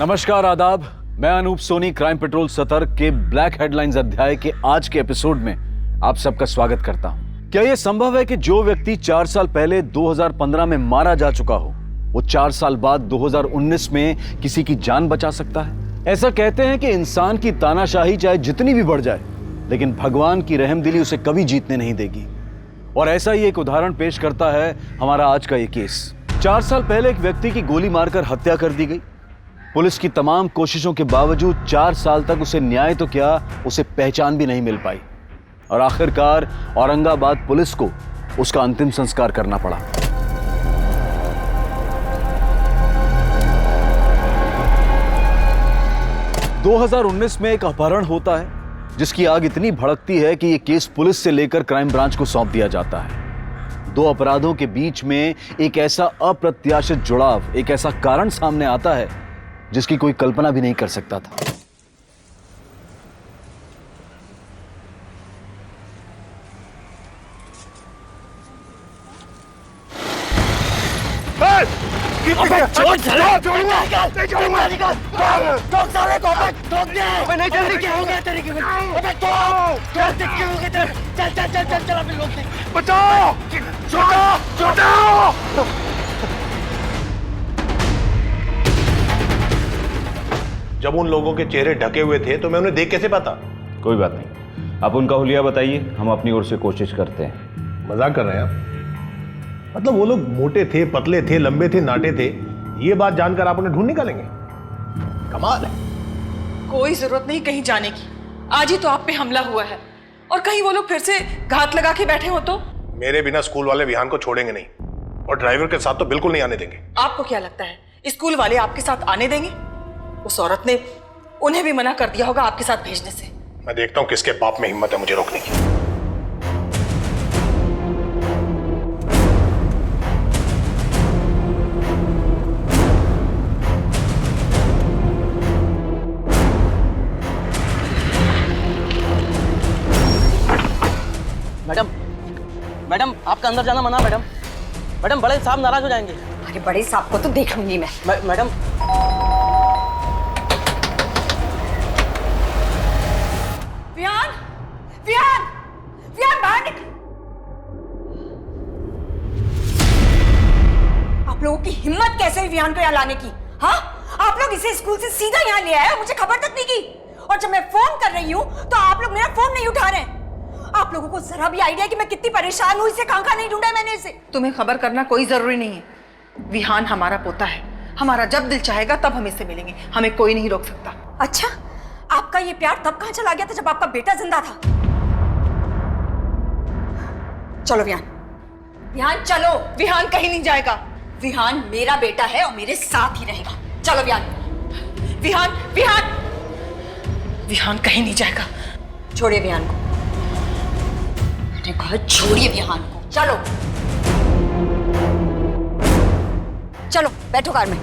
नमस्कार, आदाब। मैं अनूप सोनी क्राइम पेट्रोल सतर्क के ब्लैक हेडलाइंस अध्याय के आज के एपिसोड में आप सबका स्वागत करता हूं। क्या यह संभव है कि जो व्यक्ति 4 साल पहले 2015 में मारा जा चुका हो, वो 4 साल बाद 2019 में किसी की जान बचा सकता है? ऐसा कहते हैं कि इंसान की तानाशाही चाहे जितनी भी बढ़ जाए, लेकिन भगवान की रहमदिली उसे कभी जीतने नहीं देगी। और ऐसा ही एक उदाहरण पेश करता है हमारा आज का ये केस। 4 साल पहले एक व्यक्ति की गोली मारकर हत्या कर दी गई। पुलिस की तमाम कोशिशों के बावजूद 4 साल तक उसे न्याय तो क्या, उसे पहचान भी नहीं मिल पाई और आखिरकार औरंगाबाद पुलिस को उसका अंतिम संस्कार करना पड़ा। – 2019 में एक अपहरण होता है जिसकी आग इतनी भड़कती है कि यह केस पुलिस से लेकर क्राइम ब्रांच को सौंप दिया जाता है। 2 अपराधों के बीच में एक ऐसा अप्रत्याशित जुड़ाव, एक ऐसा कारण सामने आता है जिसकी कोई कल्पना भी नहीं कर सकता था। जब उन लोगों के चेहरे ढके हुए थे तो मैं उन्हें देख कैसे पाता? कोई बात नहीं, आप उनका हुलिया बताइए, हम अपनी ओर से कोशिश करते हैं। मजाक कर रहे हैं आप? मतलब वो लोग मोटे थे, पतले थे, लंबे थे, नाटे थे, ये बात जानकर आप उन्हें ढूंढ निकालेंगे? कमाल है। कोई जरूरत नहीं कहीं जाने की। आज ही तो आप पे हमला हुआ है और कहीं वो लोग फिर से घात लगा के बैठे हो तो? मेरे बिना स्कूल वाले विहान को छोड़ेंगे नहीं और ड्राइवर के साथ तो बिल्कुल नहीं आने देंगे। आपको क्या लगता है स्कूल वाले आपके साथ आने देंगे? उस औरत ने उन्हें भी मना कर दिया होगा आपके साथ भेजने से। मैं देखता हूं किसके बाप में हिम्मत है मुझे रोकने की। मैडम आपका अंदर जाना मना। मैडम बड़े साहब नाराज हो जाएंगे। अरे बड़े साहब को तो देख लूंगी मैं। मैडम विहान, विहान, विहान बाहर निकल। आप लोगों की हिम्मत कैसे हुई विहान को यहाँ लाने की? हाँ, आप लोग इसे स्कूल से सीधा यहाँ ले आए और मुझे खबर तक नहीं की। और जब मैं फोन कर रही हूँ तो आप लोग मेरा फोन नहीं उठा रहे हैं। आप लोगों को जरा भी आइडिया कि मैं कितनी परेशान हूँ, इसे कहाँ नहीं ढूंढा मैंने इसे। तुम्हें खबर करना कोई जरूरी नहीं है। विहान हमारा पोता है, हमारा जब दिल चाहेगा तब हम इससे मिलेंगे, हमें कोई नहीं रोक सकता। अच्छा, आपका ये प्यार तब कहाँ चला गया था जब आपका बेटा जिंदा था? चलो विहान, विहान चलो। विहान कहीं नहीं जाएगा। विहान मेरा बेटा है और मेरे साथ ही रहेगा। चलो विहान। विहान विहान विहान कहीं नहीं जाएगा। छोड़िए विहान को। मैंने कहा छोड़िए विहान को। चलो चलो बैठो कार में।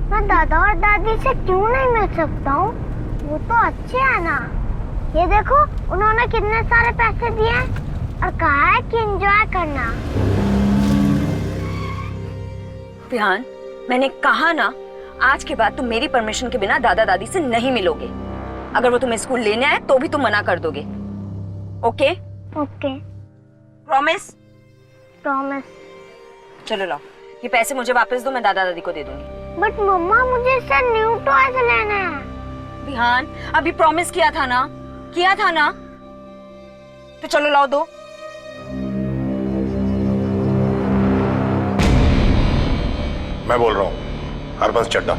मैं दादा और दादी से क्यों नहीं मिल सकता हूँ? वो तो अच्छे हैं ना। ये देखो उन्होंने कितने सारे पैसे दिए हैं और कहा है कि एंजॉय करना। विहान, मैंने कहा ना, आज के बाद तुम मेरी परमिशन के बिना दादा दादी से नहीं मिलोगे। अगर वो तुम्हें स्कूल लेने आए तो भी तुम मना कर दोगे। ओके? ओके। प्रॉमिस? चलो लाओ, ये पैसे मुझे वापस दो, मैं दादा दादी को दे दूंगी। बट मम्मा मुझे इससे न्यू टॉयज लेना है। विहान, अभी प्रॉमिस किया था ना, तो चलो लाओ दो। मैं बोल रहा हूं, हरबंस चड्डा।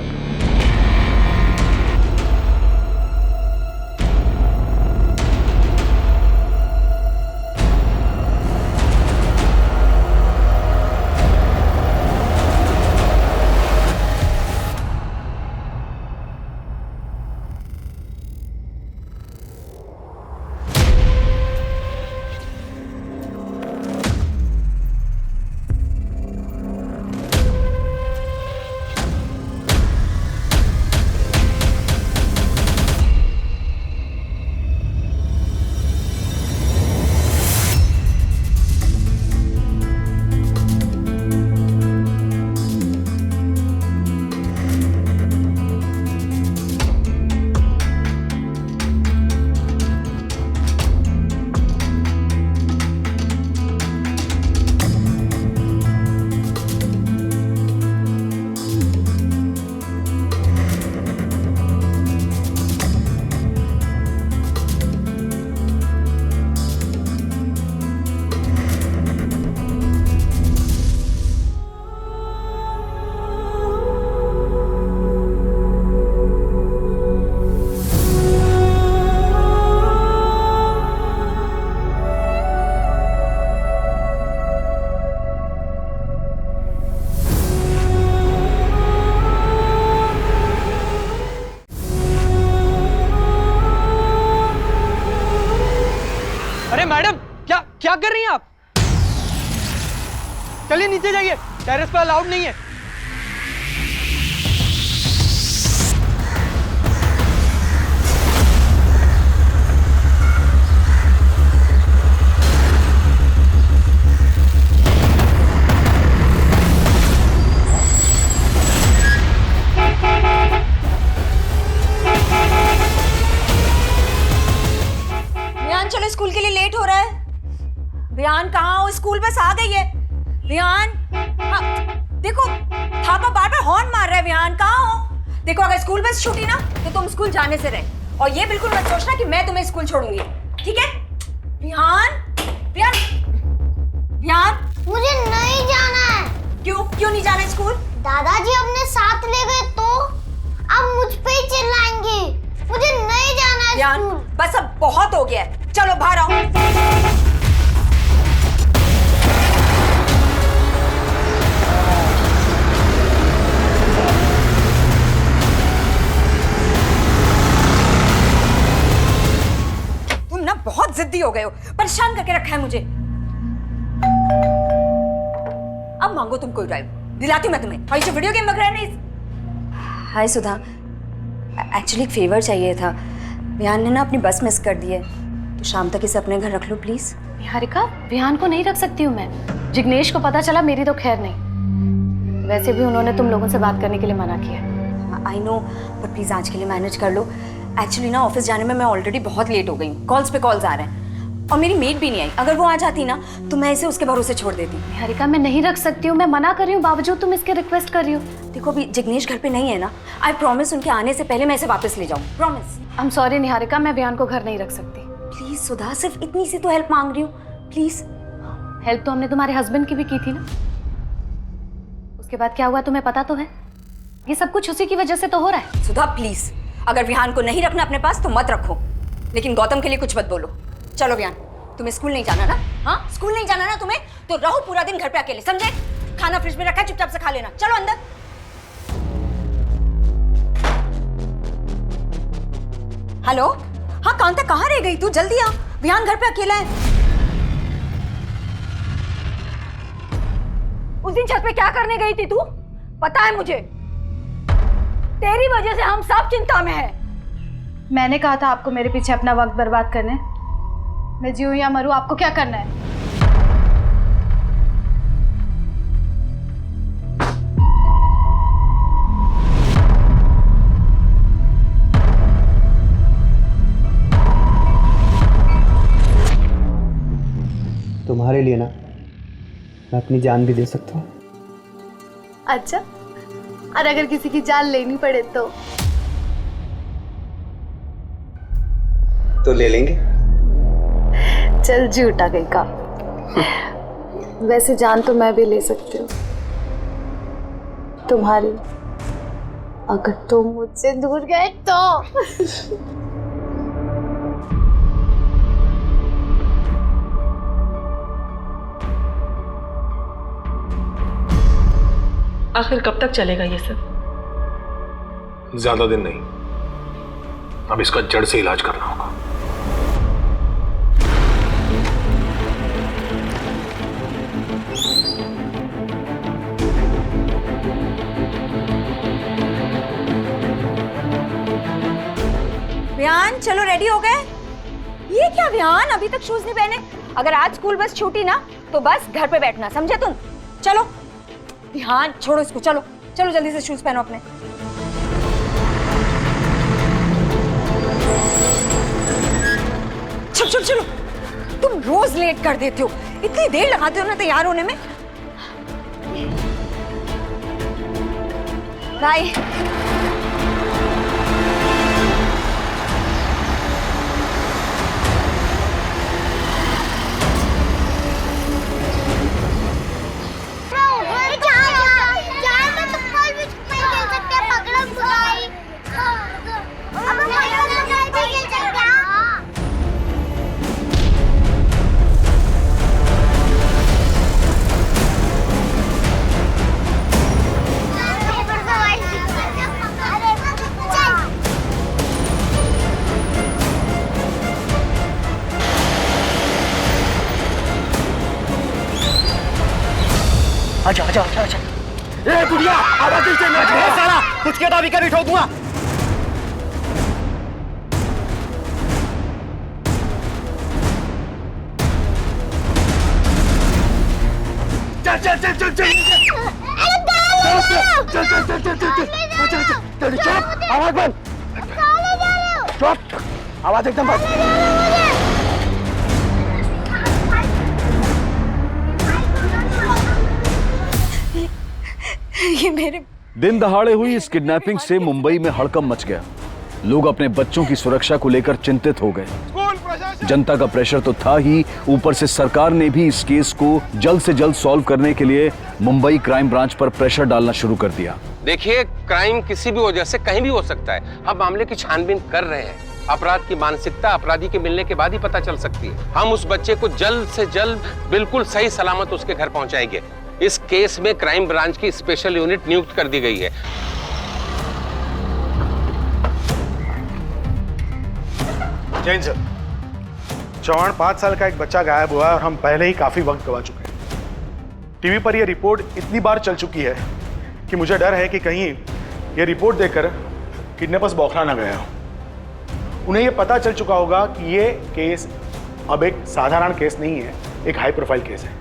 क्या कर रही हैं आप? चलिए नीचे जाइए, टेरेस पर अलाउड नहीं है। विहान चलो, स्कूल के लिए लेट हो रहा है। विहान कहाँ हो? स्कूल बस आ गई है। विहान, हाँ, देखो थापा बार बार हॉर्न मार रहा है। विहान कहाँ हो? देखो अगर स्कूल बस छूटी ना तो तुम स्कूल जाने से रहे, और ये बिल्कुल मत सोचना कि मैं तुम्हें स्कूल छोड़ूंगी, ठीक है? विहान, विहान, विहान, मुझे नहीं जाना है। क्यों नहीं जाना स्कूल? दादाजी अपने साथ ले गए तो अब मुझ पे ही चिल्लाएंगे। मुझे नहीं जाना है विहान, स्कूल। बस अब बहुत हो गया है, चलो बाहर आओ। तुम ना बहुत जिद्दी हो गए हो, परेशान करके रखा है मुझे। अब मांगो तुम कोई ड्राइव, दिलाती हूँ मैं तुम्हें। और ये जो वीडियो गेम वगैरह नहीं। हाय सुधा, एक्चुअली एक फेवर चाहिए था। विहान ने ना अपनी बस मिस कर दी है, तो शाम तक इसे अपने घर रख लो प्लीज। निहारिका, विहान को नहीं रख सकती हूँ मैं। जिग्नेश को पता चला मेरी तो खैर नहीं। वैसे भी उन्होंने तुम लोगों से बात करने के लिए मना किया। आई नो, बट प्लीज आज के लिए मैनेज कर लो। एक्चुअली ना ऑफिस जाने में मैं ऑलरेडी बहुत लेट हो गई हूँ। कॉल्स पे कॉल्स आ रहे हैं और मेरी मेड भी नहीं आई। अगर वो आ जाती ना तो मैं इसे उसके भरोसे छोड़ देती। निहारिका, मैं नहीं रख सकती हूँ, मैं मना कर रही हूँ, बावजूद तुम इसके रिक्वेस्ट कर रही हो। देखो अभी जिग्नेश घर पे नहीं है ना, आई प्रॉमिस उनके आने से पहले मैं इसे वापस ले जाऊँ, promise. I am sorry Niharika, मैं विहान को घर नहीं रख सकती। प्लीज सुधा, सिर्फ इतनी सी तो हेल्प मांग रही हूँ, प्लीज। हेल्प तो हमने तुम्हारे हस्बैंड की भी की थी ना। उसके बाद क्या हुआ तुम्हें पता तो है। ये सब कुछ उसी की वजह से तो हो रहा है। सुधा प्लीज, अगर विहान को नहीं रखना अपने पास तो मत रखो, लेकिन गौतम के लिए कुछ मत बोलो। चलो विहान, तुम्हें स्कूल नहीं जाना ना? हाँ, स्कूल नहीं जाना ना तुम्हें, तो रहो पूरा दिन घर पे अकेले, समझे? खाना फ्रिज में रखा है, चुपचाप से खा लेना। चलो अंदर। हेलो, हाँ कांता, कहाँ रह गई तू? जल्दी आ, विहान घर पे अकेला है। उस दिन छत पे क्या करने गई थी तू? पता है मुझे, तेरी वजह से हम सब चिंता में हैं। मैंने कहा था आपको मेरे पीछे अपना वक्त बर्बाद करने। मैं जीऊं या मरूं, आपको क्या करना है? तुम्हारे लिए ना मैं अपनी जान भी दे सकता हूँ। अच्छा, और अगर किसी की जान लेनी पड़े तो ले लेंगे। चल झूठा कहीं का। वैसे जान तो मैं भी ले सकती हूँ तुम्हारी, अगर तुम मुझसे दूर गए तो। आखिर कब तक चलेगा ये सब? ज्यादा दिन नहीं, अब इसका जड़ से इलाज करना होगा। विहान चलो, रेडी हो गए? ये क्या विहान, अभी तक शूज नहीं पहने? अगर आज स्कूल बस छूटी ना तो बस घर पे बैठना, समझे तुम? चलो विहान, छोड़ो इसको, चलो चलो जल्दी से शूज पहनो अपने। चलो चलो चलो, तुम रोज लेट कर देते हो, इतनी देर लगाते हो ना तैयार होने में। बाय। आजा आजा आजा आजा। ए बुढ़िया आवाज दे मैं साला कुछ के दावी कर ठोक दूंगा। चल चल चल चल चल चल चल चल चल चल चल चुप आवाज बंद चुप आवाज एकदम बंद। ये मेरे दिन दहाड़े हुई इस किडनैपिंग से मुंबई में हड़कंप मच गया। लोग अपने बच्चों की सुरक्षा को लेकर चिंतित हो गए। जनता का प्रेशर तो था ही, ऊपर से सरकार ने भी इस केस को जल्द से जल्द सॉल्व करने के लिए मुंबई क्राइम ब्रांच पर प्रेशर डालना शुरू कर दिया। देखिए, क्राइम किसी भी वजह से कहीं भी हो सकता है। अब मामले की छानबीन कर रहे हैं। अपराध की मानसिकता अपराधी के मिलने के बाद ही पता चल सकती है। हम उस बच्चे को जल्द से जल्द बिल्कुल सही सलामत उसके घर पहुंचाएंगे। इस केस में क्राइम ब्रांच की स्पेशल यूनिट नियुक्त कर दी गई है। जैन सर, चौहान 5 साल का एक बच्चा गायब हुआ है और हम पहले ही काफी वक्त गवा चुके हैं। टीवी पर यह रिपोर्ट इतनी बार चल चुकी है कि मुझे डर है कि कहीं यह रिपोर्ट देखकर किडनैपर्स बौखला ना गया हो। उन्हें यह पता चल चुका होगा कि यह केस अब एक साधारण केस नहीं है, एक हाई प्रोफाइल केस है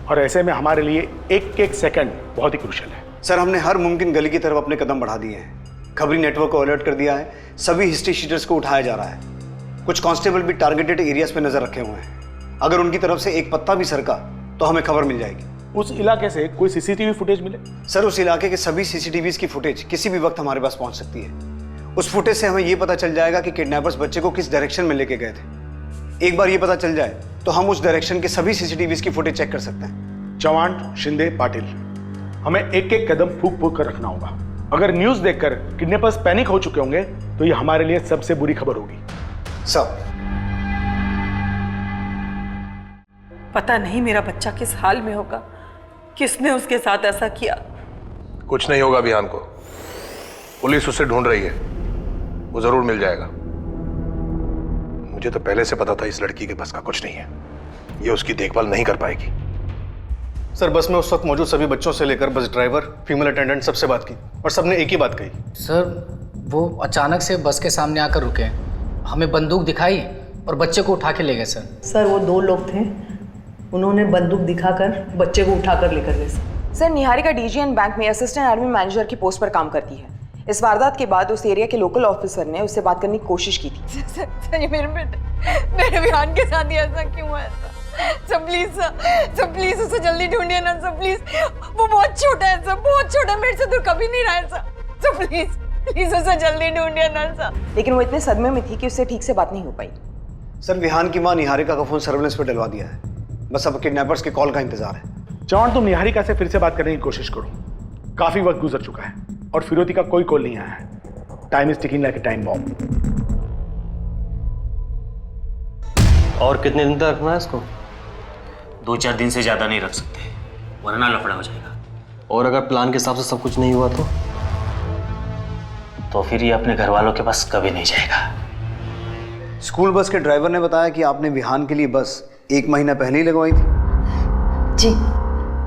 और ऐसे में हमारे लिए एक एक सेकंड बहुत ही क्रूशियल है। सर, हमने हर मुमकिन गली की तरफ अपने कदम बढ़ा दिए हैं। खबरी नेटवर्क को अलर्ट कर दिया है। सभी हिस्ट्री शीटर्स को उठाया जा रहा है। कुछ कांस्टेबल भी टारगेटेड एरियाज पे नजर रखे हुए हैं। अगर उनकी तरफ से एक पत्ता भी सरका तो हमें खबर मिल जाएगी। उस इलाके से कोई सीसीटीवी फुटेज मिले? सर, उस इलाके के सभी सीसीटीवीज की फुटेज किसी भी वक्त हमारे पास पहुंच सकती है। उस फुटेज से हमें यह पता चल जाएगा कि किडनैपर्स बच्चे को किस डायरेक्शन में लेके गए थे। एक बार ये पता चल जाए तो हम उस डायरेक्शन के सभी सीसीटीवीज की फुटेज चेक कर सकते हैं। चौहान, शिंदे, पाटिल, हमें एक एक कदम फूक फूक कर रखना होगा। अगर न्यूज देखकर किडनैपर्स पैनिक हो चुके होंगे तो ये हमारे लिए सबसे बुरी खबर होगी। सर, पता नहीं मेरा बच्चा किस हाल में होगा, किसने उसके साथ ऐसा किया। कुछ नहीं होगा विहान को। पुलिस उसे ढूंढ रही है, वो जरूर मिल जाएगा। मुझे तो पहले से पता था इस लड़की के बस का कुछ नहीं है। ये उसकी देखभाल नहीं कर पाएगी। सर, बस में उस वक्त मौजूद सभी बच्चों से लेकर बस ड्राइवर, फीमेल अटेंडेंट सबसे बात की और सबने एक ही बात कही। सर, वो अचानक से बस के सामने आकर रुके, हमें बंदूक दिखाई और बच्चे को उठा के ले गए। सर, वो 2 लोग थे, उन्होंने बंदूक दिखाकर बच्चे को उठाकर लेकर गए। सर, निहारिका डीजीएन बैंक में असिस्टेंट आर्मी मैनेजर की पोस्ट पर काम करती है। इस वारदात के बाद उस एरिया के लोकल ऑफिसर ने उससे बात करने की कोशिश की थी। सर, ये मेरे विहान के साथ ही ऐसा क्यों हुआ? सर प्लीज उसे जल्दी ढूंढिए ना सर, प्लीज। वो बहुत छोटा है सर, बहुत छोटा, मेरे से दूर कभी नहीं रहा है सर। प्लीज उसे जल्दी ढूंढिए ना सर। लेकिन वो इतने सदमे में थी कि उससे ठीक से बात नहीं हो पाई। सर, विहान की मां निहारिका का फोन सर्वेलेंस पे डलवा दिया है। बस अब किडनैपर्स के कॉल का इंतजार है। चौहान, तुम निहारिका से फिर से बात करने की कोशिश करो। काफी वक्त गुजर चुका है और फिरोती का कोई कॉल नहीं आया है। Time is ticking like a time bomb. और कितने दिन तक रखना है इसको? 2-4 दिन से ज्यादा नहीं रख सकते, वरना लफड़ा हो जाएगा। और अगर प्लान के हिसाब से सब कुछ नहीं हुआ तो फिर ये अपने घर वालों के पास कभी नहीं जाएगा। स्कूल बस के ड्राइवर ने बताया कि आपने विहान के लिए बस 1 महीना पहले ही लगवाई थी। जी,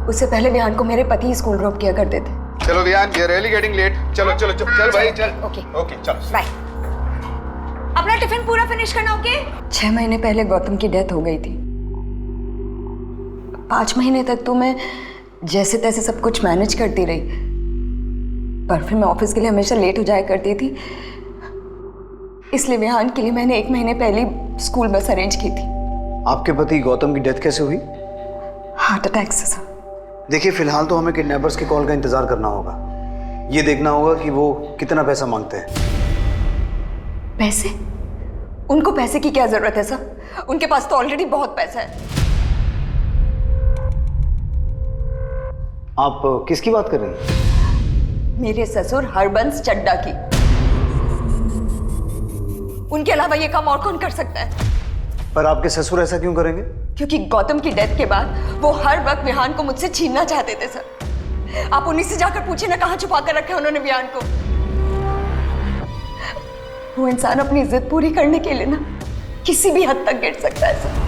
उससे पहले विहान को मेरे पति स्कूल ड्रॉप किया करते थे। चलो विहान, ये रियली गेटिंग लेट। चलो चल भाई, चल। ओके चलो बाय। अपना टिफिन पूरा फिनिश करना। ओके। 6 महीने पहले गौतम की डेथ हो गई थी। 5 महीने तक तो मैं जैसे तैसे सब कुछ मैनेज करती रही, पर फिर मैं ऑफिस के लिए हमेशा लेट हो जाया करती थी। इसलिए विहान के लिए मैंने 1 महीने पहले स्कूल बस अरेंज की थी। आपके पति गौतम की डेथ कैसे हुई? हार्ट अटैक से सर। देखिए, फिलहाल तो हमें किडनैपर्स के कॉल का इंतजार करना होगा। ये देखना होगा कि वो कितना पैसा मांगते हैं। पैसे? उनको पैसे की क्या जरूरत है सर? उनके पास तो ऑलरेडी बहुत पैसा है। आप किसकी बात कर रही हैं? मेरे ससुर हरबंस चड्डा की। उनके अलावा ये काम और कौन कर सकता है? पर आपके ससुर ऐसा क्यों करेंगे? क्योंकि गौतम की डेथ के बाद वो हर वक्त विहान को मुझसे छीनना चाहते थे सर। आप उन्हीं से जाकर पूछे ना कहां छुपा कर रखे उन्होंने विहान को। वो इंसान अपनी जिद पूरी करने के लिए ना किसी भी हद तक गिर सकता है सर।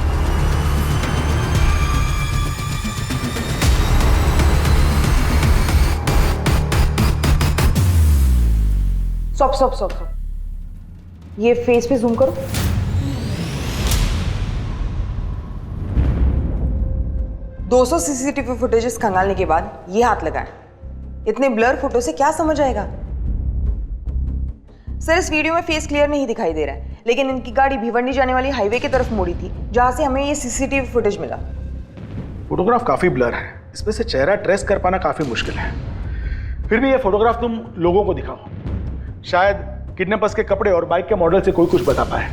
स्टॉप। ये फेस पे जूम करो। $200 सीसीटीवी फुटेजेस खंगालने के बाद ये हाथ लगाएं। इतने ब्लर फोटो से क्या समझ आएगा? सर, इस वीडियो में फेस क्लियर नहीं दिखाई दे रहा है, लेकिन इनकी गाड़ी भिवंडी जाने वाली हाईवे की तरफ मुड़ी थी, जहां से हमें ये सीसीटीवी फुटेज मिला। फोटोग्राफ काफी ब्लर है, इसमें से चेहरा ट्रेस कर पाना काफी मुश्किल है। फिर भी ये फोटोग्राफ तुम लोगों को दिखाओ, शायद किडनैपर्स के कपड़े और बाइक के मॉडल से कोई कुछ बता पाए।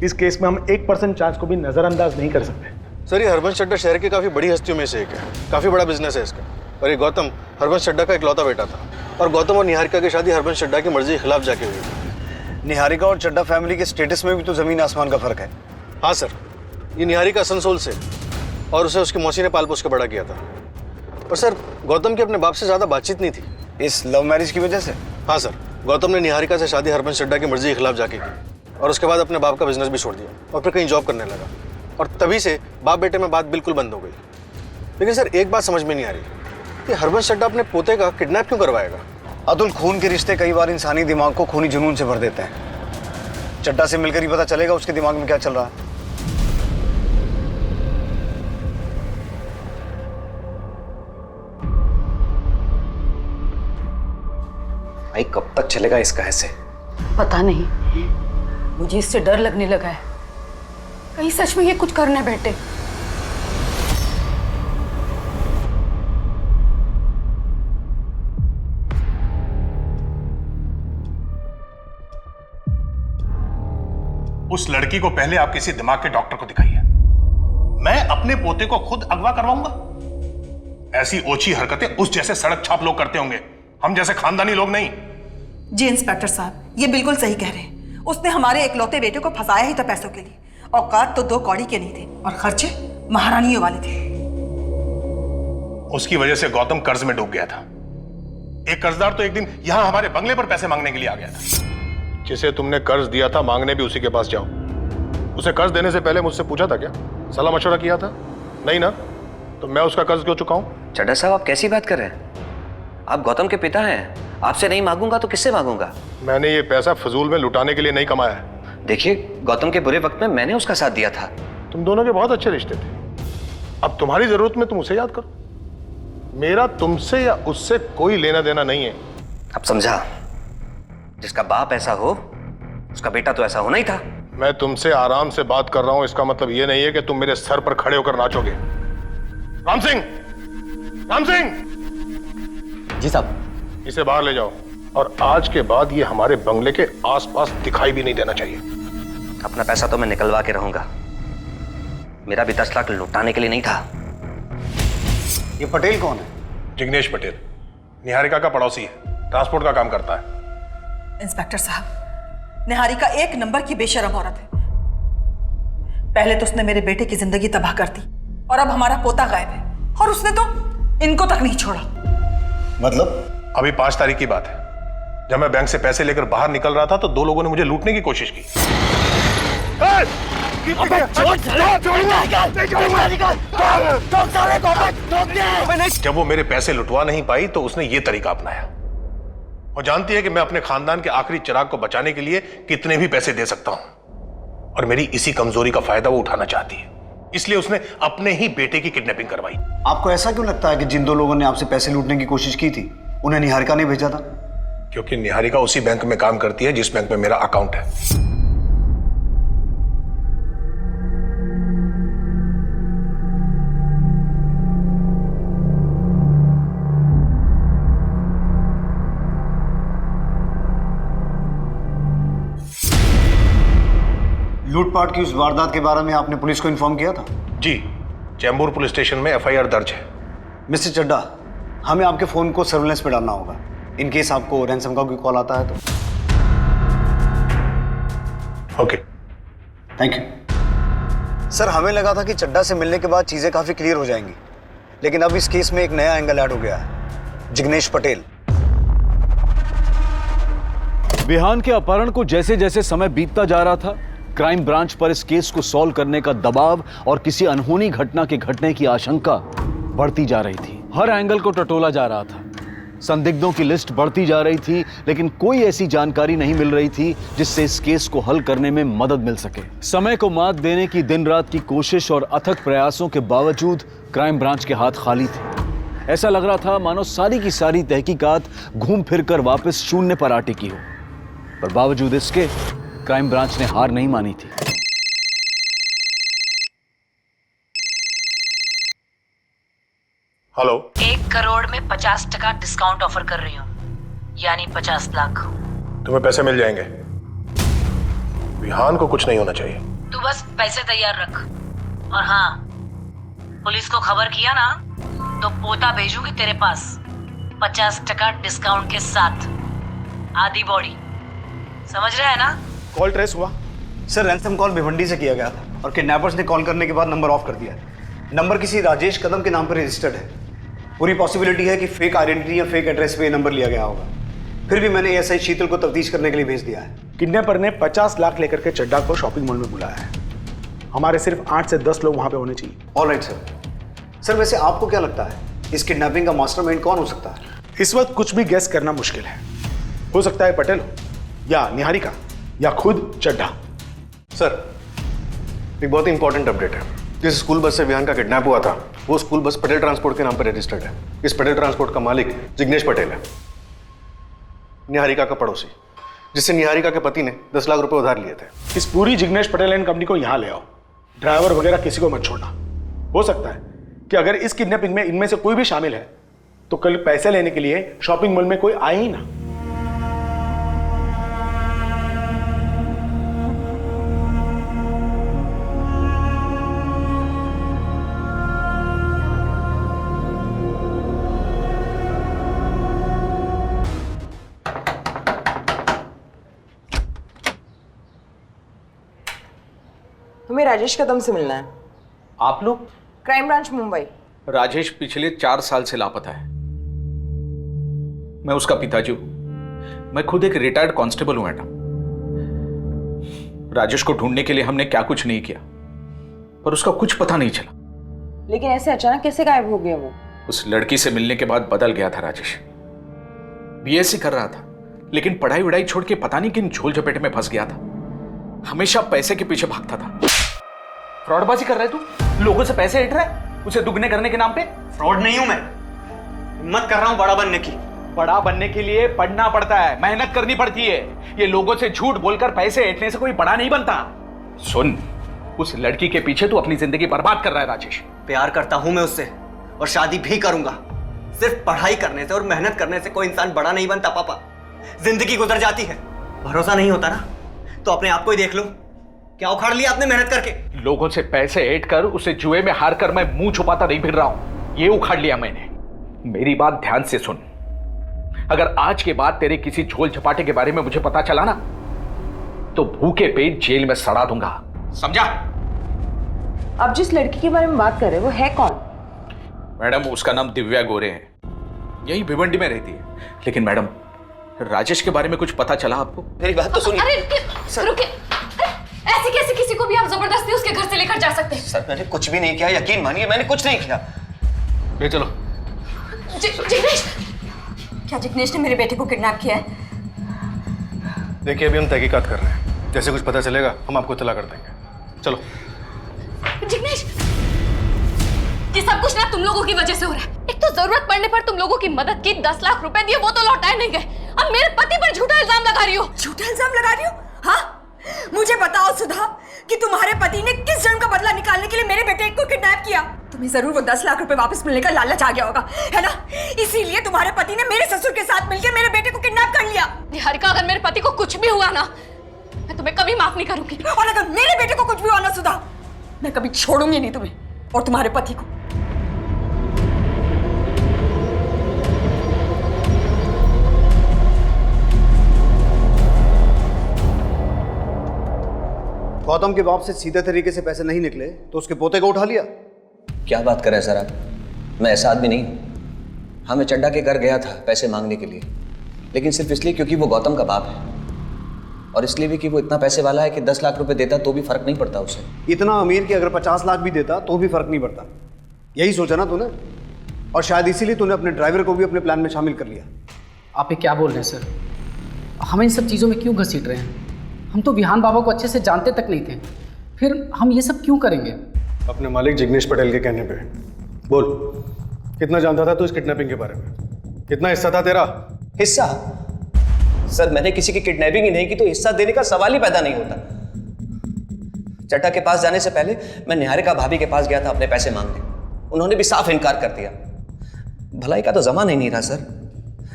इस केस में हम 1% चांस को भी नजरअंदाज नहीं कर सकते। सर, ये हरबंस चड्ढा शहर की काफी बड़ी हस्तियों में से एक है, काफी बड़ा बिजनेस है इसका। और ये गौतम हरबंस चड्ढा का इकलौता बेटा था, और गौतम और निहारिका की शादी हरबंस चड्ढा की मर्जी के खिलाफ जाके हुई थी। निहारिका और चड्ढा फैमिली के स्टेटस में भी तो जमीन आसमान का फर्क है। हाँ सर, ये निहारिका असनसोल से, और उसे उसकी मौसी ने पाल पोस के बड़ा किया था। और सर, गौतम की अपने बाप से ज्यादा बातचीत नहीं थी। इस लव मैरिज की वजह से? हाँ सर, गौतम ने निहारिका से शादी हरबंस चड्ढा की मर्जी के खिलाफ जाके की, और उसके बाद अपने बाप का बिजनेस भी छोड़ दिया और फिर कहीं जॉब करने लगा। और तभी से बाप बेटे में बात बिल्कुल बंद हो गई। लेकिन सर, एक बात समझ में नहीं आ रही कि हरबंस चड्ढा अपने पोते का किडनैप क्यों करवाएगा? अतुल, खून के रिश्ते कई बार इंसानी दिमाग को खूनी जुनून से भर देते हैं। चड्ढा से मिलकर ही पता चलेगा उसके दिमाग में क्या चल रहा है। भाई, कब तक चलेगा इसका ऐसे? पता नहीं, मुझे इससे डर लगने लगा है। कहीं सच में ये कुछ करने बैठे। उस लड़की को पहले आप किसी दिमाग के डॉक्टर को दिखाइए। मैं अपने पोते को खुद अगवा करवाऊंगा? ऐसी ओछी हरकतें उस जैसे सड़क छाप लोग करते होंगे, हम जैसे खानदानी लोग नहीं। जी इंस्पेक्टर साहब, ये बिल्कुल सही कह रहे हैं। उसने हमारे इकलौते बेटे को फंसाया ही था पैसों के लिए। औकात तो 2 कौड़ी के नहीं थे और खर्चे महारानियों वाले थे। उसकी वजह से गौतम कर्ज में डूब गया था। एक कर्जदार तो एक दिन यहां हमारे बंगले पर पैसे मांगने के लिए आ गया था। जिसे तुमने कर्ज दिया था, मांगने भी उसी के पास जाओ। उसे कर्ज देने से पहले मुझसे पूछा था क्या? सलाह मशवरा किया था? नहीं ना? तो मैं उसका कर्ज क्यों चुकाऊं? चड्ढा साहब, आप कैसी बात कर रहे हैं? आप गौतम के पिता हैं। आपसे नहीं मांगूंगा तो किससे मांगूंगा? मैंने ये पैसा फजूल में लुटाने के लिए नहीं कमाया है। देखिए, गौतम के बुरे वक्त में मैंने उसका साथ दिया था। तुम दोनों के बहुत अच्छे रिश्ते थे। अब तुम्हारी जरूरत में तुम उसे याद करो। मेरा तुमसे या उससे कोई लेना देना नहीं है। अब समझा, जिसका बाप ऐसा हो उसका बेटा तो ऐसा होना ही था। मैं तुमसे आराम से बात कर रहा हूं, इसका मतलब यह नहीं है कि तुम मेरे सर पर खड़े होकर नाचोगे। राम सिंह! राम सिंह! जी साहब। इसे बाहर ले जाओ, और आज के बाद ये हमारे बंगले के आसपास दिखाई भी नहीं देना चाहिए। अपना पैसा तो मैं निकलवा के रहूंगा, मेरा भी 10 लाख लुटाने के लिए नहीं था। ये पटेल कौन है? जिग्नेश पटेल, निहारिका का पड़ोसी है, ट्रांसपोर्ट का काम करता है। इंस्पेक्टर साहब, निहारिका 1 नंबर की बेशरम औरत है। पहले तो उसने मेरे बेटे की जिंदगी तबाह कर दी, और अब हमारा पोता गायब है, और उसने तो इनको तक नहीं छोड़ा। मतलब? अभी 5 तारीख की बात है, जब मैं बैंक से पैसे लेकर बाहर निकल रहा था तो 2 लोगों ने मुझे लूटने की कोशिश की। जब वो मेरे पैसे लुटवा नहीं पाई तो उसने ये तरीका अपनाया। वो जानती है कि मैं अपने खानदान के आखिरी चिराग को बचाने के लिए कितने भी पैसे दे सकता हूं, और मेरी इसी कमजोरी का फायदा वो उठाना चाहती है। इसलिए उसने अपने ही बेटे की किडनैपिंग करवाई। आपको ऐसा क्यों लगता है कि जिन 2 लोगों ने आपसे पैसे लूटने की कोशिश की थी उन्हें निहारिका ने भेजा था? क्योंकि निहारिका उसी बैंक में काम करती है जिस बैंक में मेरा अकाउंट है। लूटपाट की उस वारदात के बारे में आपने पुलिस को इन्फॉर्म किया था? जी, चैम्बूर पुलिस स्टेशन में FIR दर्ज है। मिस्टर चड्ढा, हमें आपके फोन को सर्विलेंस पे डालना होगा, इन केस आपको रैंसम का कोई कॉल आता है तो। Okay, thank you. सर, हमें लगा था कि चड्ढा से मिलने के बाद चीजें काफी क्लियर हो जाएंगी, लेकिन अब इस केस में एक नया एंगल ऐड हो गया है। जिग्नेश पटेल। विहान के अपहरण को जैसे जैसे समय बीतता जा रहा था, क्राइम ब्रांच पर इस केस को सॉल्व करने का दबाव और किसी अनहोनी घटना के घटने की आशंका बढ़ती जा रही थी। हर एंगल को टटोला जा रहा था। संदिग्धों की लिस्ट बढ़ती जा रही थी, लेकिन कोई ऐसी जानकारी नहीं मिल रही थी जिससे इस केस को हल करने में मदद मिल सके। समय को मात देने की दिन रात की कोशिश और अथक प्रयासों के बावजूद क्राइम ब्रांच के हाथ खाली थे। ऐसा लग रहा था मानो सारी की सारी तहकीकात घूम फिरकर वापस शून्य पर आ टिकी हो, पर बावजूद इसके क्राइम ब्रांच ने हार नहीं मानी थी। हेलो। 1 करोड़ में 50% डिस्काउंट ऑफर कर रही हूँ, यानी 50 लाख। तुम्हें पैसे मिल जाएंगे। विहान को कुछ नहीं होना चाहिए। तू बस पैसे तैयार रख। और हाँ, पुलिस को खबर किया ना तो पोता भेजूंगी तेरे पास 50% डिस्काउंट के साथ, आधी बॉडी। समझ रहा है ना? कॉल ट्रेस हुआ? सर, रैंसम कॉल भिवंडी से किया गया था और किडनैपर्स ने कॉल करने के बाद नंबर ऑफ कर दिया। नंबर किसी राजेश कदम के नाम पर रजिस्टर्ड है। पूरी पॉसिबिलिटी है कि फेक आइडेंटिटी या फेक एड्रेस पे नंबर लिया गया होगा। फिर भी मैंने एएसआई शीतल को तफ्तीश करने के लिए भेज दिया है। किडनैपर ने 50 लाख लेकर के चड्ढा को शॉपिंग मॉल में बुलाया है। हमारे सिर्फ 8 से 10 लोग वहां पे होने चाहिए। Alright sir. सर, वैसे आपको क्या लगता है इस किडनैपिंग का मास्टरमाइंड कौन हो सकता है? इस वक्त कुछ भी गेस करना मुश्किल है। हो सकता है पटेल हो, या निहारिका, या खुद चड्ढा। सर, एक बहुत ही इंपॉर्टेंट अपडेट है। जिस स्कूल बस से विहान का किडनैप हुआ था, वो स्कूल बस पटेल ट्रांसपोर्ट के नाम पर रजिस्टर्ड है। इस पटेल ट्रांसपोर्ट का मालिक जिग्नेश पटेल है, निहारिका का पड़ोसी, जिससे निहारिका के पति ने 10 लाख रुपए उधार लिए थे। इस पूरी जिग्नेश पटेल एंड कंपनी को यहां ले आओ। ड्राइवर वगैरह किसी को मत छोड़ना। हो सकता है कि अगर इस किडनैपिंग में इनमें से कोई भी शामिल है तो कल पैसे लेने के लिए शॉपिंग मॉल में कोई आए ही ना। हमें राजेश कदम से मिलना है। आप लोग? Crime branch Mumbai. राजेश पिछले 4 साल से लापता है। मैं उसका पिताजी हूं। मैं खुद एक रिटायर्ड कांस्टेबल हूं मैडम। राजेश को ढूंढने के लिए हमने क्या कुछ नहीं किया, पर उसका कुछ पता नहीं चला। लेकिन ऐसे अचानक कैसे गायब हो गया वो? उस लड़की से मिलने के बाद बदल गया था राजेश। बीएससी कर रहा था, लेकिन पढ़ाई वढ़ाई छोड़ के पता नहीं किन झोल झपेटे में फंस गया था। हमेशा पैसे के पीछे भागता था। फ्रॉडबाजी कर रहा है तू? लोगों से पैसे ऐंठ रहा है उसे दुगने करने के नाम पे? फ्रॉड नहीं हूं मैं, हिम्मत कर रहा हूं बड़ा बनने की। बड़ा बनने के लिए पढ़ना पड़ता है, मेहनत करनी पड़ती है। ये लोगों से झूठ बोलकर पैसे ऐंठने से कोई बड़ा नहीं बनता। सुन, उस लड़की के पीछे तू अपनी जिंदगी बर्बाद कर रहा है राजेश। प्यार करता हूं मैं उससे और शादी भी करूंगा। सिर्फ पढ़ाई करने से और मेहनत करने से कोई इंसान बड़ा नहीं बनता पापा। जिंदगी गुजर जाती है। भरोसा नहीं होता ना तो अपने आप को ही देख लो। क्या उखाड़ लिया आपने मेहनत करके? लोगों से पैसे ऐंठ कर उसे जुए में हार कर मैं मुंह छुपाता नहीं फिर रहा हूं। ये उखाड़ लिया मैंने। मेरी बात ध्यान से सुन। अगर आज के बाद तेरे किसी झोल झपाटे के बारे में मुझे पता चला ना तो भूखे पेट जेल में सड़ा दूंगा, समझा? अब जिस लड़की के बारे में बात कर रहे हैं वो है कौन? मैडम, उसका नाम दिव्या गोरे है। यही भिवंडी में रहती है। लेकिन मैडम, राजेश के बारे में कुछ पता चला आपको? मेरी बात तो सुनिए। अरे रुके, ऐसे कैसे किसी को भी आप जबरदस्ती उसके घर से लेकर जा सकते हैं? सर, मैंने कुछ भी नहीं किया, यकीन मानिए मैंने कुछ नहीं किया। ले चलो। जिग्नेश, क्या जिग्नेश ने मेरे बेटे को किडनैप किया है? देखिए, अभी हम तहकीकात कर रहे हैं। जैसे कुछ पता चलेगा हम आपको इत्तला कर देंगे। चलो। जिग्नेश, ये सब कुछ ना तुम लोगों की वजह से हो रहा है। एक तो जरूरत पड़ने पर तुम लोगों की मदद की, 10 लाख रुपए दिए, वो तो लौटाए नहीं गए। अब मेरे पति पर झूठा इल्जाम लगा रही हो। झूठा इल्जाम लगा रही हो? हाँ, मुझे बताओ सुधा कि तुम्हारे पति ने किस जन्म का बदला निकालने के लिए मेरे बेटे को किडनैप किया। तुम्हें जरूर वो 10 लाख रुपए वापस मिलने का लालच आ गया होगा, है ना? इसीलिए तुम्हारे पति ने मेरे ससुर के साथ मिलकर मेरे बेटे को किडनैप कर लिया। निहारिका, अगर मेरे पति को कुछ भी हुआ ना, मैं तुम्हें कभी माफ नहीं करूंगी। और अगर मेरे बेटे को कुछ भी हुआ ना सुधा, मैं कभी छोड़ूंगी नहीं तुम्हें और तुम्हारे पति को। गौतम के बाप से सीधे तरीके से पैसे नहीं निकले तो उसके पोते को उठा लिया। क्या बात कर रहे हैं सर आप? मैं ऐसा आदमी नहीं हूं। हाँ, मैं चड्ढा के घर गया था पैसे मांगने के लिए, लेकिन सिर्फ इसलिए क्योंकि वो गौतम का बाप है, और इसलिए भी कि वो इतना पैसे वाला है कि 10 लाख रुपए देता तो भी फर्क नहीं पड़ता उसे। इतना अमीर कि अगर 50 लाख भी देता तो भी फर्क नहीं पड़ता। यही सोचा ना तूने? और शायद इसीलिए तूने अपने ड्राइवर को भी अपने प्लान में शामिल कर लिया। आप ये क्या बोल रहे हैं सर? हम इन सब चीज़ों में क्यों घसीट रहे हैं? हम तो विहान बाबा को अच्छे से जानते तक नहीं थे, फिर हम ये सब क्यों करेंगे? अपने मालिक जिग्नेश पटेल के कहने पे। बोल, कितना जानता था तू इस किडनैपिंग के बारे में? कितना हिस्सा था तेरा? हिस्सा? सर मैंने किसी की किडनैपिंग ही नहीं की तो हिस्सा देने का सवाल ही पैदा नहीं होता। चड्ढा के पास जाने से पहले मैं निहारिका भाभी के पास गया था अपने पैसे मांगने। उन्होंने भी साफ इनकार कर दिया। भलाई का तो जमाना ही नहीं था सर।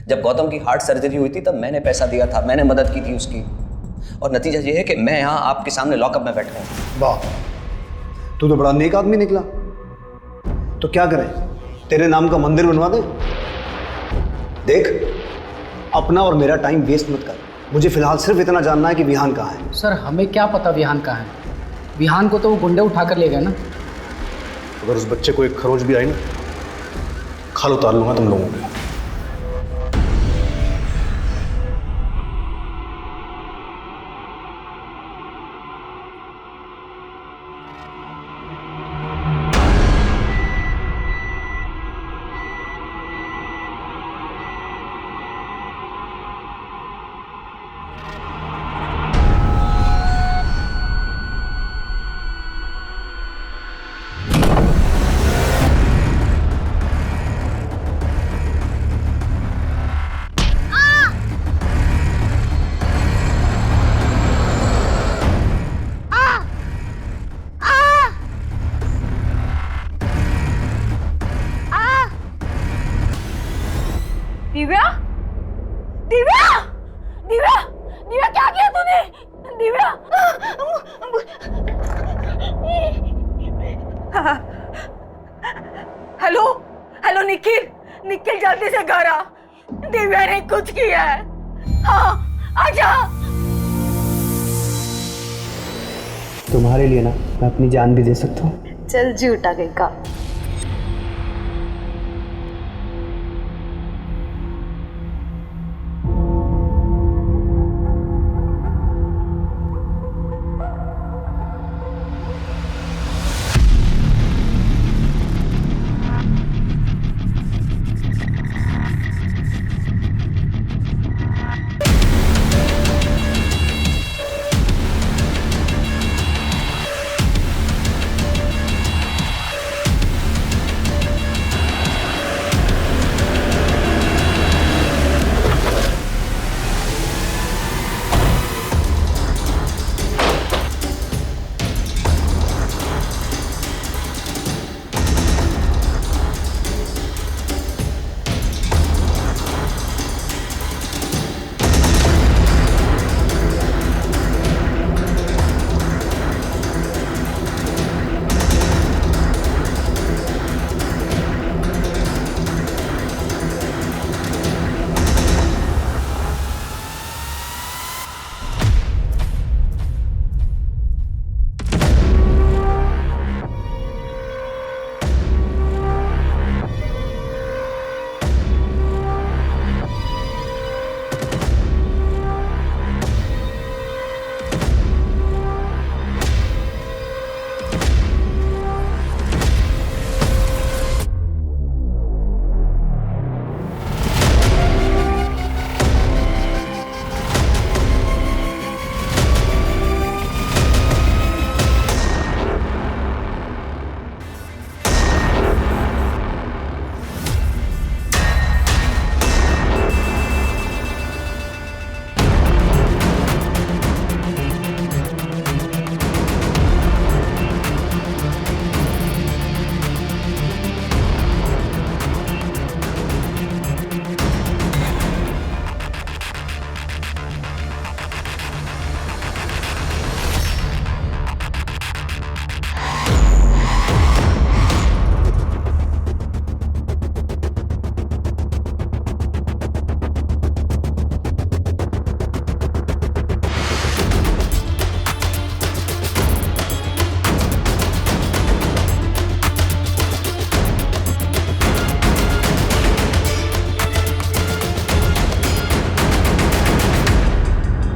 जब गौतम की हार्ट सर्जरी हुई थी तब मैंने पैसा दिया था, मैंने मदद की थी उसकी, और नतीजा ये है कि मैं यहाँ आपके सामने लॉकअप में बैठा हूँ। वाह, तू तो बड़ा नेक आदमी निकला। तो क्या करें, तेरे नाम का मंदिर बनवा दे? देख, अपना और मेरा टाइम वेस्ट मत कर। मुझे फिलहाल सिर्फ इतना जानना है कि विहान कहाँ है। सर हमें क्या पता विहान कहाँ है? विहान को तो वो गुंडे उठा कर ले गए ना। अगर उस बच्चे को एक खरोच भी आई ना, खाल उतार लूंगा तुम लोगों के। दिव्या, दिव्या, दिव्या, दिव्या क्या किया तूने? दिव्या, हेलो, हेलो निखिल, निखिल जल्दी से घर आ। दिव्या ने कुछ किया है। हाँ, आजा। तुम्हारे लिए ना मैं अपनी जान भी दे सकता हूँ। चल झूठा कहीं का।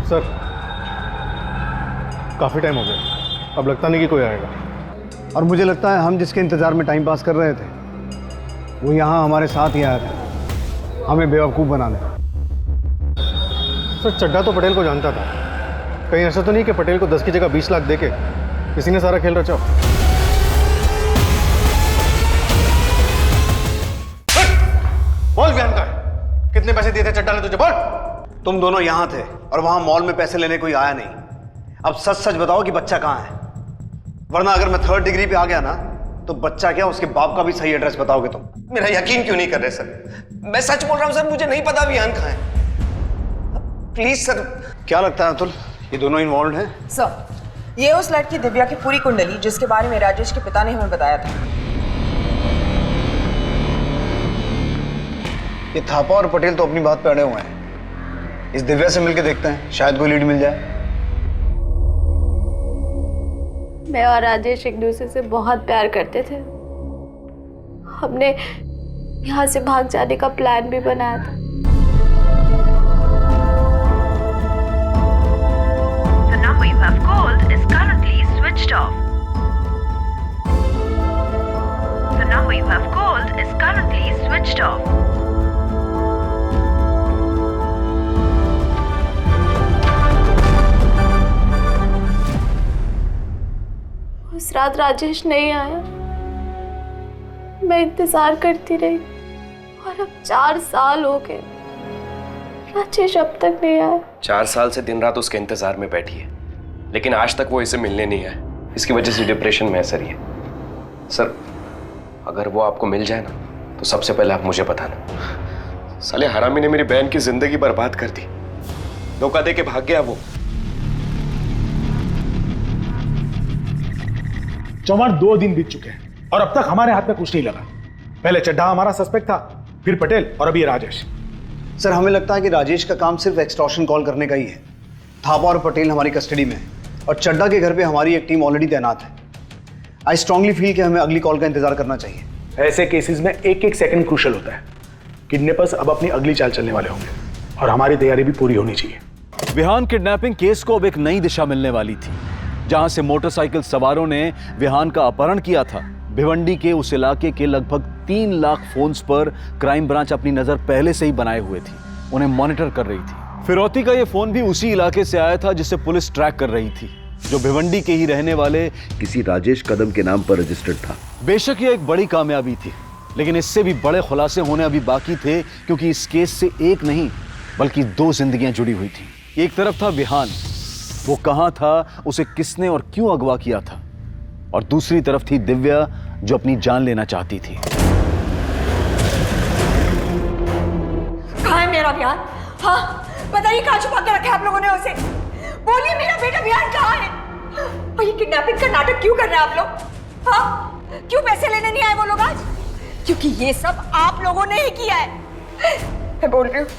सर, काफ़ी टाइम हो गया, अब लगता नहीं कि कोई आएगा। और मुझे लगता है हम जिसके इंतजार में टाइम पास कर रहे थे वो यहाँ हमारे साथ ही आया था, हमें बेवकूफ़ बनाने। सर चड्डा तो पटेल को जानता था, कहीं ऐसा तो नहीं कि पटेल को 10 की जगह 20 लाख देके किसी ने सारा खेल रचा। बोल विहान का कितने पैसे दिए थे चड्डा ने तुझे, बोल। तुम दोनों यहाँ थे और वहां मॉल में पैसे लेने कोई आया नहीं। अब सच सच बताओ कि बच्चा कहाँ है, वरना अगर मैं 3rd डिग्री पे आ गया ना तो बच्चा क्या उसके बाप का भी सही एड्रेस बताओगे तुम। मेरा यकीन क्यों नहीं कर रहे सर? मैं सच बोल रहा हूँ सर, मुझे नहीं पता विहान कहाँ है। Please sir. क्या लगता है अतुल, ये दोनों इन्वॉल्व हैं? सर, ये उस लड़की दिव्या की पूरी कुंडली जिसके बारे में राजेश के पिता ने हमें बताया था। ये थापा और पटेल तो अपनी बात पे अड़े हुए हैं। इस दिव्या से मिलके देखते हैं, शायद कोई लीड मिल जाए। मैं और राजेश एक दूसरे से बहुत प्यार करते थे। हमने यहाँ से भाग जाने का प्लान भी बनाया था। The number you have called is currently switched off. The number you have called is currently switched off. उस रात राजेश नहीं आया। मैं इंतजार करती रही और अब 4 साल हो गए, राजेश अब तक नहीं आया। 4 साल से दिन रात उसके इंतजार में बैठी है, लेकिन आज तक वो इसे मिलने नहीं आया। इसकी वजह से डिप्रेशन में है सर ये। सर, अगर वो आपको मिल जाए ना तो सबसे पहले आप मुझे बताना। साले हरामी ने मेरी बहन की जिंदगी बर्बाद कर दी, धोखा दे के भाग गया वो। चौहान 2 दिन बीत चुके हैं और अब तक हमारे हाथ में कुछ नहीं लगा। पहले चड्ढा हमारा सस्पेक्ट था, फिर पटेल और अब ये राजेश। सर हमें लगता है कि राजेश का काम सिर्फ एक्सटॉर्शन कॉल करने का ही है। थापा और पटेल हमारी कस्टडी में है और चड्ढा के घर पे हमारी एक टीम ऑलरेडी तैनात है। आई स्ट्रांगली फील कि हमें अगली कॉल का इंतजार करना चाहिए। ऐसे केसेस में एक सेकंड क्रूशल होता है। किडनैपर्स अब अपनी अगली चाल चलने वाले होंगे और हमारी तैयारी भी पूरी होनी चाहिए। विहान किडनैपिंग केस को अब एक नई दिशा मिलने वाली थी। जहां से मोटरसाइकिल सवारों ने विहान का अपहरण किया था, भिवंडी के उस इलाके के लगभग 3 लाख फोन्स पर क्राइम ब्रांच अपनी नजर पहले से ही बनाए हुए थी, उन्हें मॉनिटर कर रही थी। फिरौती का यह फोन भी उसी इलाके से आया था जिसे पुलिस ट्रैक कर रही थी, जो भिवंडी के ही रहने वाले किसी राजेश कदम के नाम पर रजिस्टर्ड था। बेशक यह एक बड़ी कामयाबी थी, लेकिन इससे भी बड़े खुलासे होने अभी बाकी थे, क्योंकि इस केस से एक नहीं बल्कि 2 जिंदगियां जुड़ी हुई थी। एक तरफ था विहान, वो कहां था, उसे किसने और क्यों अगवा किया था, और दूसरी तरफ थी दिव्या जो अपनी जान लेना चाहती थी। कहाँ है मेरा विहान? हाँ, बताइए कहाँ छुपा के रखे आप लोगों ने उसे? बोलिए मेरा बेटा विहान कहाँ है? और ये किडनैपिंग का नाटक क्यों कर रहे हैं आप लोग? हाँ, क्यों पैसे लेने नहीं आए वो लोग आज? क्योंकि ये सब आप लोगों ने ही किया है। मैं बोल रही हूँ,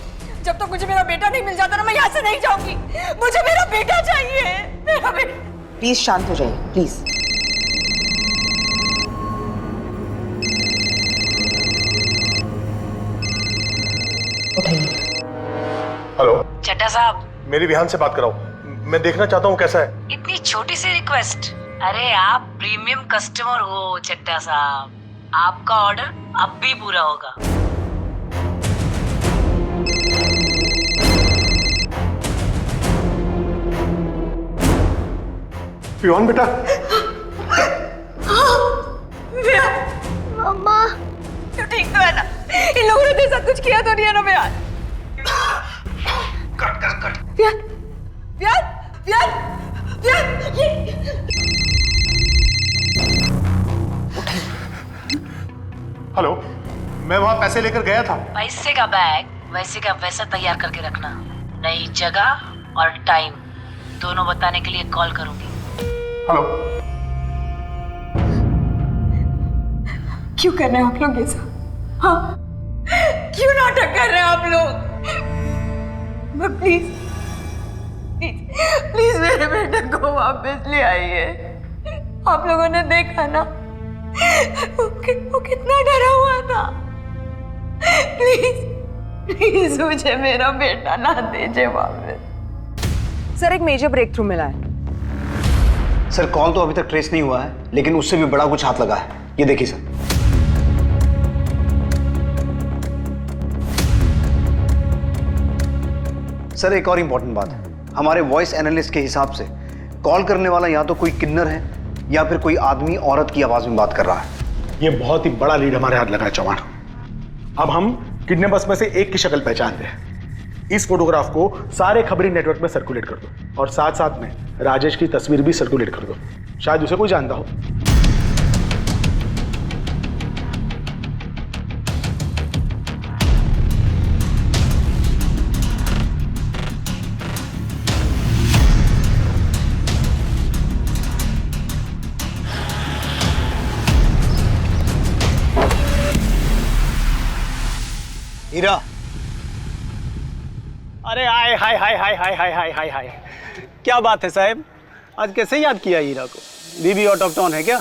जब तक मुझे मेरा बेटा नहीं मिल जाता ना, मैं यहाँ से नहीं जाऊंगी। मुझे मेरा बेटा चाहिए, मेरा बेटा। प्लीज शांत हो जाइए, प्लीज। हेलो चड्डा साहब, मेरी विहान से बात कराओ, मैं देखना चाहता हूँ कैसा है। इतनी छोटी सी रिक्वेस्ट। अरे आप प्रीमियम कस्टमर हो चड्डा साहब, आपका ऑर्डर अब भी पूरा होगा। विहान बेटा। मम्मा, तू ठीक तो है ना? इन लोगों ने तेरे साथ कुछ किया तो नहीं है ना विहान? कट। विहान, ये हेलो, मैं वहां पैसे लेकर गया था। पैसे का बैग वैसे का वैसा तैयार करके रखना। नई जगह और टाइम दोनों बताने के लिए कॉल करूंगी। हेलो। क्यों कर रहे हैं आप लोग ये सब? हाँ, क्यों नाटक कर रहे हैं आप लोग? प्लीज मेरे बेटे को वापस ले आइए। आप लोगों ने देखा ना, वो कितना डरा हुआ था। प्लीज मुझे मेरा बेटा ना दीजिए वापस। सर, एक मेजर ब्रेक थ्रू मिला है। सर कॉल तो अभी तक ट्रेस नहीं हुआ है, लेकिन उससे भी बड़ा कुछ हाथ लगा है। ये देखिए सर। सर एक और इंपॉर्टेंट बात है, हमारे वॉइस एनालिस्ट के हिसाब से कॉल करने वाला या तो कोई किन्नर है या फिर कोई आदमी औरत की आवाज में बात कर रहा है। ये बहुत ही बड़ा लीड हमारे हाथ लगा है चौहान। अब हम किडनैपर्स में से एक की शक्ल पहचानते हैं। इस फोटोग्राफ को सारे खबरी नेटवर्क में सर्कुलेट कर दो और साथ साथ में राजेश की तस्वीर भी सर्कुलेट कर दो, शायद उसे कोई जानता हो। हीरा, अरे हाय हाय हाय हाय हाय हाय हाय हाय हाय, क्या बात है साहब, आज कैसे याद किया हीरा को? बीबी आउट ऑफ टाउन है क्या?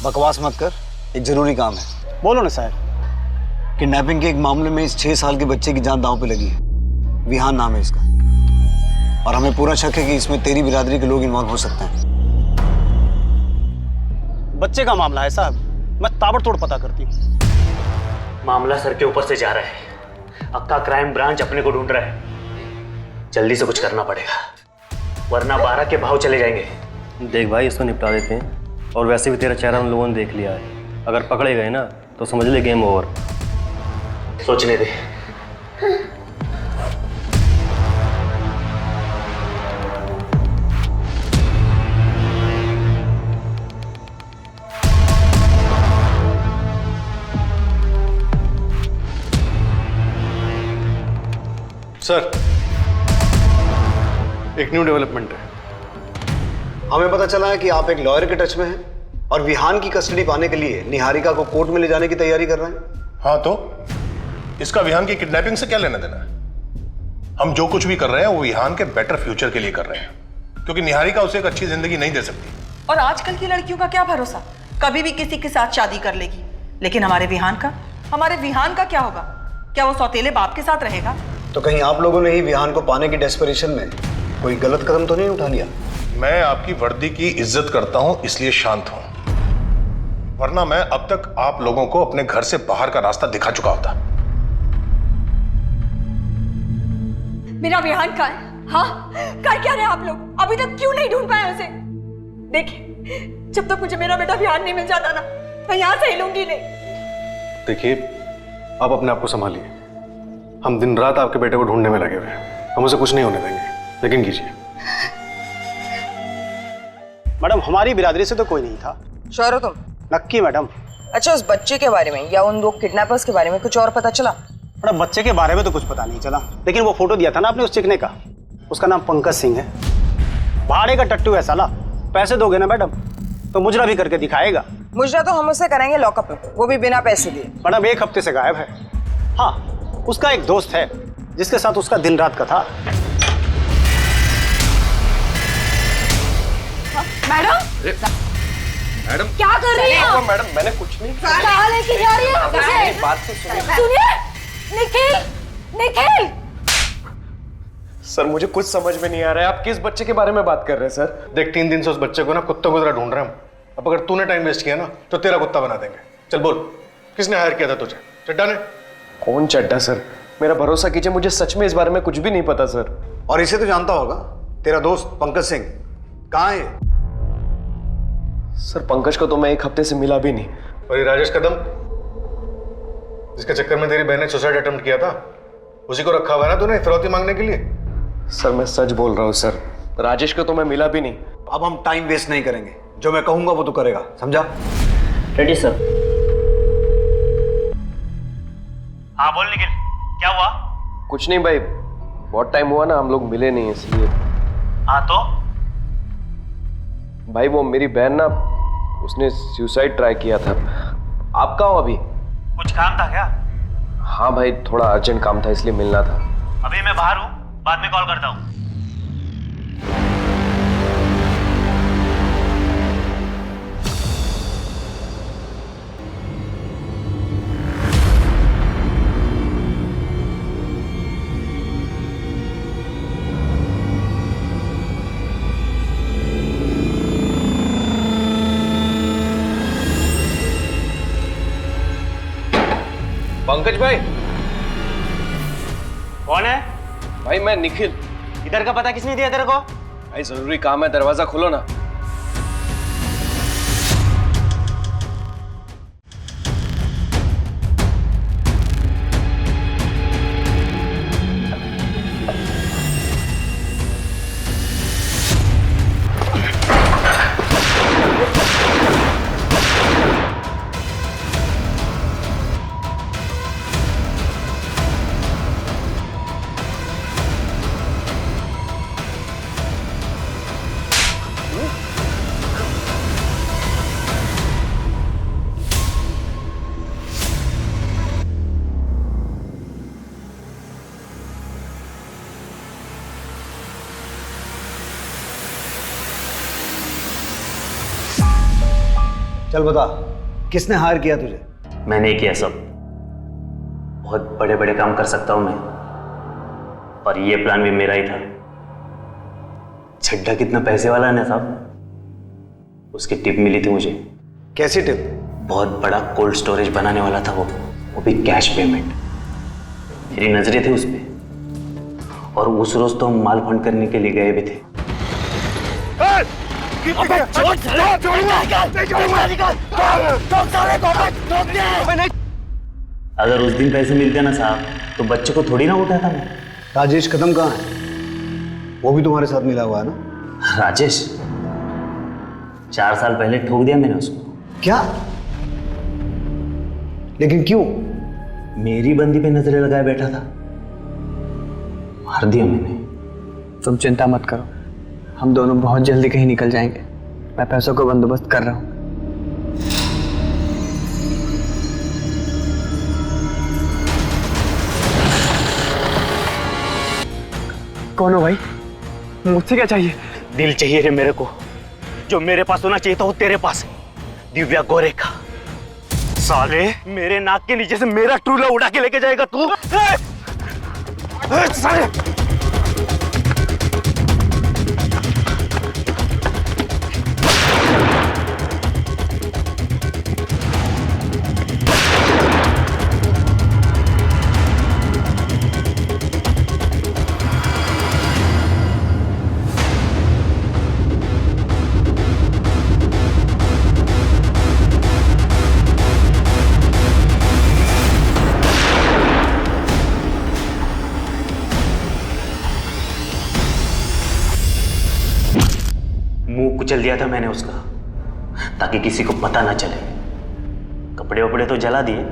बकवास मत कर, एक जरूरी काम है। बोलो ना साहब। किडनैपिंग के एक मामले में इस 6 साल के बच्चे की जान दांव पे लगी है। विहान नाम है इसका, और हमें पूरा शक है कि इसमें तेरी बिरादरी के लोग इन्वॉल्व हो सकते हैं। बच्चे का मामला है साहब, मैं ताबड़तोड़ पता करती हूँ। मामला सर के ऊपर से जा रहा है, अक्का क्राइम ब्रांच अपने को ढूंढ रहा है। जल्दी से कुछ करना पड़ेगा, वरना 12 के भाव चले जाएंगे। देख भाई, इसको निपटा देते हैं, और वैसे भी तेरा चेहरा उन लोगों ने देख लिया है। अगर पकड़े गए ना तो समझ ले गेम ओवर। सोचने दे। सर, एक न्यू डेवलपमेंट है। हमें पता चला है कि आप एक लॉयर के टच में हैं और विहान की कस्टडी पाने के लिए निहारिका को कोर्ट में ले जाने की तैयारी कर रहे हैं। हाँ, तो इसका विहान की किडनैपिंग से क्या लेना देना है? हम जो कुछ भी कर रहे हैं वो विहान के बेटर फ्यूचर के लिए कर रहे हैं, क्योंकि निहारिका उसे एक अच्छी जिंदगी नहीं दे सकती। और आजकल की लड़कियों का क्या भरोसा, कभी भी किसी के साथ शादी कर लेगी। लेकिन हमारे विहान का क्या होगा? क्या वो सौतेले बाप के साथ रहेगा? तो कहीं आप लोगों ने ही विहान को पाने की डेस्परेशन में कोई गलत कदम तो नहीं उठा लिया? मैं आपकी वर्दी की इज्जत करता हूं, इसलिए शांत हूं, वरना मैं अब तक आप लोगों को अपने घर से बाहर का रास्ता दिखा चुका होता। मेरा विहान कहाँ है? हाँ, कर क्या रहे आप लोग? अभी तक क्यों नहीं ढूंढ पाए उसे? देखिए, जब तक मुझे मेरा बेटा विहान नहीं मिल जाता ना, मैं यहाँ से हिलूंगी नहीं। देखिए, आप अपने आप को संभालिए। हम दिन रात आपके बेटे को ढूंढने में लगे हुए हैं, हम उसे कुछ नहीं होने देंगे। यकीन कीजिए। मैडम, हमारी बिरादरी से तो कोई नहीं था। श्योर हो तुम? नक्की मैडम। अच्छा, उस बच्चे के बारे में या उन 2 किडनैपर्स के बारे में कुछ और पता चला? मैडम, बच्चे के बारे में तो कुछ पता नहीं चला, लेकिन वो फोटो दिया था ना आपने उस चिकने का, उसका नाम पंकज सिंह है। भाड़े का टट्टू है साला। पैसे दोगे ना मैडम तो मुजरा भी करके दिखाएगा। मुजरा तो हम उसे कराएंगे लॉकअप में, वो भी बिना पैसे दिए। मैडम, 1 हफ्ते से गायब है। हाँ, उसका एक दोस्त है जिसके साथ उसका दिन रात का था। मैडम क्या कर रही है? मैडम, मैंने कुछ नहीं। कहाँ लेके जा रही है? मेरी बात तो सुनिए। सुनिए, निखिल। सर, मुझे कुछ समझ में नहीं आ रहा है, आप किस बच्चे के बारे में बात कर रहे हैं सर? देख, 3 दिन से उस बच्चे को ना कुत्तों की तरह ढूंढ रहे हैं हम। अब अगर तूने टाइम वेस्ट किया ना तो तेरा कुत्ता बना देंगे। चल बोल, किसने हायर किया था तुझे? चड्डा ने? कौन चड्डा सर? मेरा भरोसा कीजिए, मुझे सच में इस बारे में कुछ भी नहीं पता सर। और इसे तो जानता होगा, तेरा दोस्त पंकज सिंह कहाँ है? सर, पंकज को तो मैं 1 हफ्ते से मिला भी नहीं। और ये राजेश कदम, जिसके चक्कर में तेरी बहन ने सुसाइड अटेम्प्ट किया था, उसी को रखा हुआ है ना तूने फिरौती मांगने के लिए? सर, मैं सच बोल रहा हूँ सर, राजेश को तो मैं मिला भी नहीं। अब हम टाइम वेस्ट नहीं करेंगे, जो मैं कहूंगा वो तो करेगा, समझा? Ready sir. हाँ बोल निखिल, क्या हुआ? कुछ नहीं भाई, बहुत टाइम हुआ ना हम लोग मिले नहीं, इसलिए। हाँ तो? भाई वो मेरी बहन ना, उसने सुसाइड ट्राई किया था। आप कहाँ हो अभी? कुछ काम था क्या? हाँ भाई, थोड़ा अर्जेंट काम था इसलिए मिलना था। अभी मैं बाहर हूँ, बाद में कॉल करता हूँ। पंकज भाई। कौन है? भाई मैं निखिल। इधर का पता किसने दिया तेरे को? भाई जरूरी काम है, दरवाजा खोलो ना। चल बता, किसने हायर किया तुझे? मैंने किया सब। बहुत बड़े बड़े काम कर सकता हूं मैं, और ये प्लान भी मेरा ही था। छड्डा कितना पैसे वाला है ना साहब, उसकी टिप मिली थी मुझे। कैसी टिप? बहुत बड़ा कोल्ड स्टोरेज बनाने वाला था वो भी कैश पेमेंट। मेरी नजरें थी उस पे, और उस रोज तो हम माल फंड करने के लिए गए भी थे। अगर उस दिन पैसे मिलते ना साहब, तो बच्चे को थोड़ी ना उठाता मैं। राजेश कदम कहाँ है? वो भी तुम्हारे साथ मिला हुआ है ना? राजेश 4 साल पहले ठोक दिया मैंने उसको। क्या? लेकिन क्यों? मेरी बंदी पे नजरें लगाए बैठा था, मार दिया मैंने। तुम चिंता मत करो, हम दोनों बहुत जल्दी कहीं निकल जाएंगे। मैं पैसों का बंदोबस्त कर रहा हूँ। कौन हो भाई? मुझसे क्या चाहिए? दिल चाहिए रे मेरे को, जो मेरे पास होना चाहिए था वो तेरे पास है। दिव्या गोरे का। साले मेरे नाक के नीचे से मेरा ट्रूला उड़ा के लेके जाएगा तू? साले मुंह कुचल दिया था मैंने उसका, ताकि किसी को पता ना चले। कपड़े वपड़े तो जला दिए,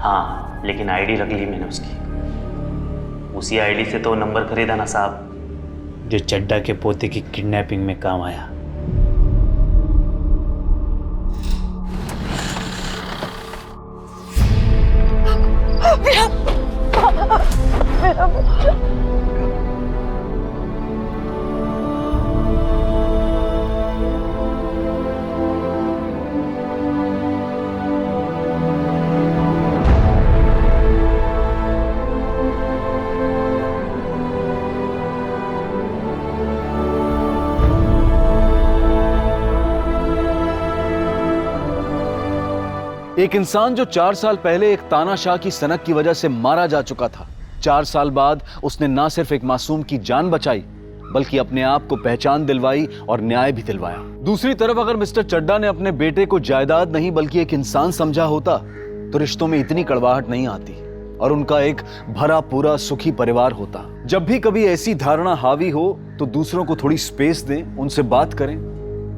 हाँ, लेकिन आईडी रख ली मैंने उसकी। उसी आईडी से तो नंबर खरीदा ना साहब, जो चड्डा के पोते की किडनैपिंग में काम आया। मेरा बच्चा। एक इंसान जो 4 साल पहले एक तानाशाह की सनक की वजह से मारा जा चुका था, 4 साल बाद उसने ना सिर्फ एक मासूम की जान बचाई, बल्कि अपने आप को पहचान दिलवाई और न्याय भी दिलवाया। दूसरी तरफ अगर मिस्टर चड्डा ने अपने बेटे को जायदाद नहीं बल्कि एक इंसान समझा होता, तो रिश्तों में इतनी कड़वाहट नहीं आती और उनका एक भरा पूरा सुखी परिवार होता। जब भी कभी ऐसी धारणा हावी हो तो दूसरों को थोड़ी स्पेस दें, उनसे बात करें,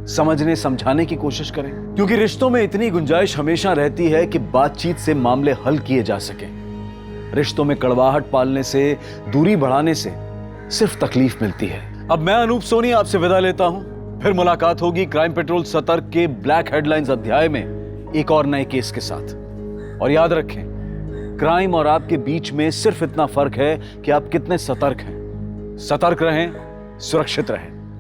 समझने समझाने की कोशिश करें, क्योंकि रिश्तों में इतनी गुंजाइश हमेशा रहती है कि बातचीत से मामले हल किए जा सकें। रिश्तों में कड़वाहट पालने से, दूरी बढ़ाने से सिर्फ तकलीफ मिलती है। अब मैं अनूप सोनी आपसे विदा लेता हूं, फिर मुलाकात होगी क्राइम पेट्रोल सतर्क के ब्लैक हेडलाइंस अध्याय में एक और नए केस के साथ। और याद रखें, क्राइम और आपके बीच में सिर्फ इतना फर्क है कि आप कितने सतर्क हैं। सतर्क रहें, सुरक्षित रहें।